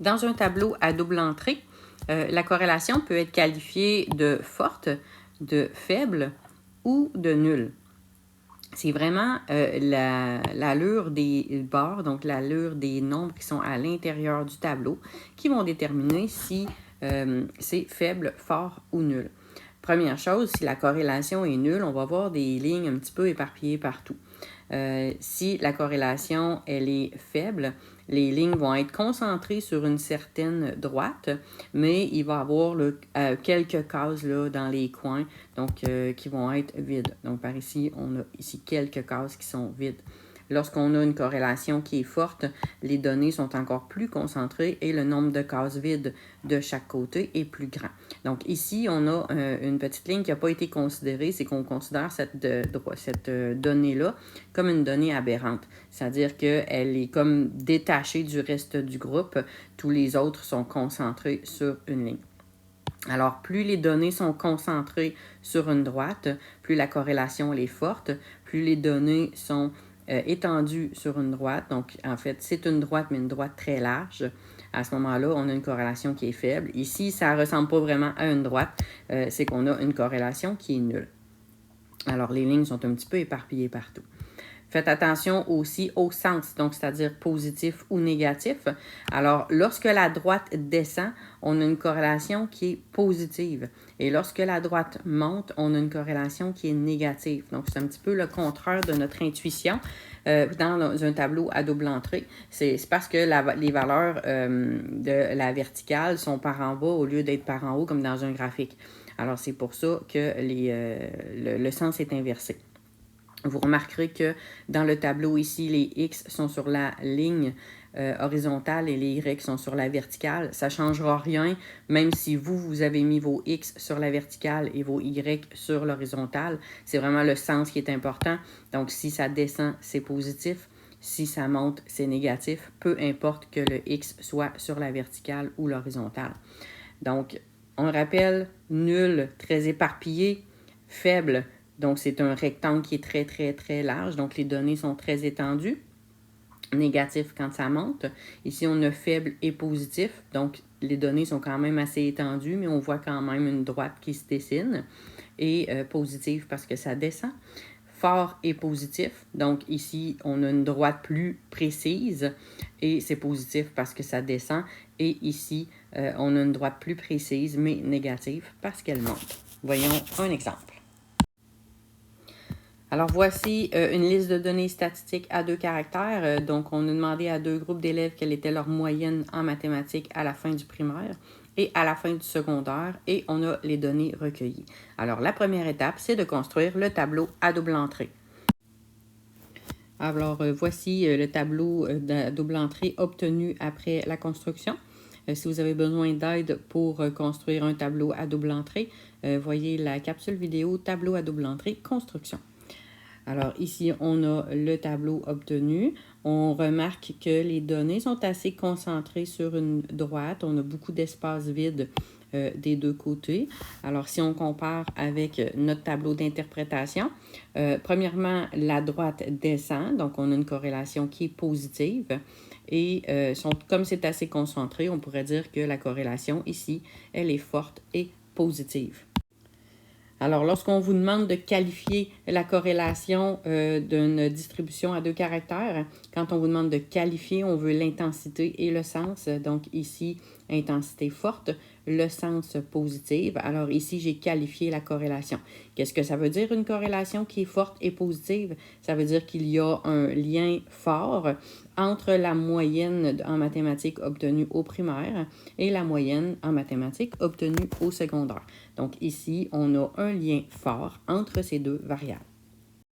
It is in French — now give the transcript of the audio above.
Dans un tableau à double entrée, la corrélation peut être qualifiée de forte, de faible ou de nulle. C'est vraiment l'allure des barres, donc l'allure des nombres qui sont à l'intérieur du tableau, qui vont déterminer si c'est faible, fort ou nul. Première chose, si la corrélation est nulle, on va voir des lignes un petit peu éparpillées partout. Si la corrélation elle est faible, les lignes vont être concentrées sur une certaine droite, mais il va y avoir quelques cases là, dans les coins donc, qui vont être vides. Donc, par ici, on a ici quelques cases qui sont vides. Lorsqu'on a une corrélation qui est forte, les données sont encore plus concentrées et le nombre de cases vides de chaque côté est plus grand. Donc ici, on a une petite ligne qui n'a pas été considérée, c'est qu'on considère cette donnée-là comme une donnée aberrante. C'est-à-dire qu'elle est comme détachée du reste du groupe. Tous les autres sont concentrés sur une ligne. Alors, plus les données sont concentrées sur une droite, plus la corrélation elle est forte, plus les données sont étendues sur une droite. Donc, en fait, c'est une droite, mais une droite très large. À ce moment-là, on a une corrélation qui est faible. Ici, ça ne ressemble pas vraiment à une droite. C'est qu'on a une corrélation qui est nulle. Alors, les lignes sont un petit peu éparpillées partout. Faites attention aussi au sens, donc c'est-à-dire positif ou négatif. Alors, lorsque la droite descend, on a une corrélation qui est positive. Et lorsque la droite monte, on a une corrélation qui est négative. Donc, c'est un petit peu le contraire de notre intuition dans un tableau à double entrée. C'est parce que les valeurs de la verticale sont par en bas au lieu d'être par en haut comme dans un graphique. Alors, c'est pour ça que le sens est inversé. Vous remarquerez que dans le tableau ici, les X sont sur la ligne horizontale et les Y sont sur la verticale. Ça ne changera rien, même si vous avez mis vos X sur la verticale et vos Y sur l'horizontale. C'est vraiment le sens qui est important. Donc, si ça descend, c'est positif. Si ça monte, c'est négatif. Peu importe que le X soit sur la verticale ou l'horizontale. Donc, on rappelle, nul, très éparpillé, faible. Donc, c'est un rectangle qui est très, très, très large. Donc, les données sont très étendues. Négatif quand ça monte. Ici, on a faible et positif. Donc, les données sont quand même assez étendues, mais on voit quand même une droite qui se dessine. Et positif parce que ça descend. Fort et positif. Donc, ici, on a une droite plus précise. Et c'est positif parce que ça descend. Et ici, on a une droite plus précise, mais négative parce qu'elle monte. Voyons un exemple. Alors, voici une liste de données statistiques à 2 caractères. Donc, on a demandé à 2 groupes d'élèves quelle était leur moyenne en mathématiques à la fin du primaire et à la fin du secondaire. Et on a les données recueillies. Alors, la première étape, c'est de construire le tableau à double entrée. Alors, voici le tableau à double entrée obtenu après la construction. Si vous avez besoin d'aide pour construire un tableau à double entrée, voyez la capsule vidéo « Tableau à double entrée, construction ». Alors ici, on a le tableau obtenu. On remarque que les données sont assez concentrées sur une droite. On a beaucoup d'espace vide des deux côtés. Alors si on compare avec notre tableau d'interprétation, premièrement, la droite descend. Donc on a une corrélation qui est positive. Et comme c'est assez concentré, on pourrait dire que la corrélation ici, elle est forte et positive. Alors, lorsqu'on vous demande de qualifier la corrélation d'une distribution à 2 caractères, quand on vous demande de qualifier, on veut l'intensité et le sens. Donc ici, intensité forte, le sens positive. Alors ici, j'ai qualifié la corrélation. Qu'est-ce que ça veut dire une corrélation qui est forte et positive? Ça veut dire qu'il y a un lien fort entre la moyenne en mathématiques obtenue au primaire et la moyenne en mathématiques obtenue au secondaire. Donc ici, on a un lien fort entre ces deux variables.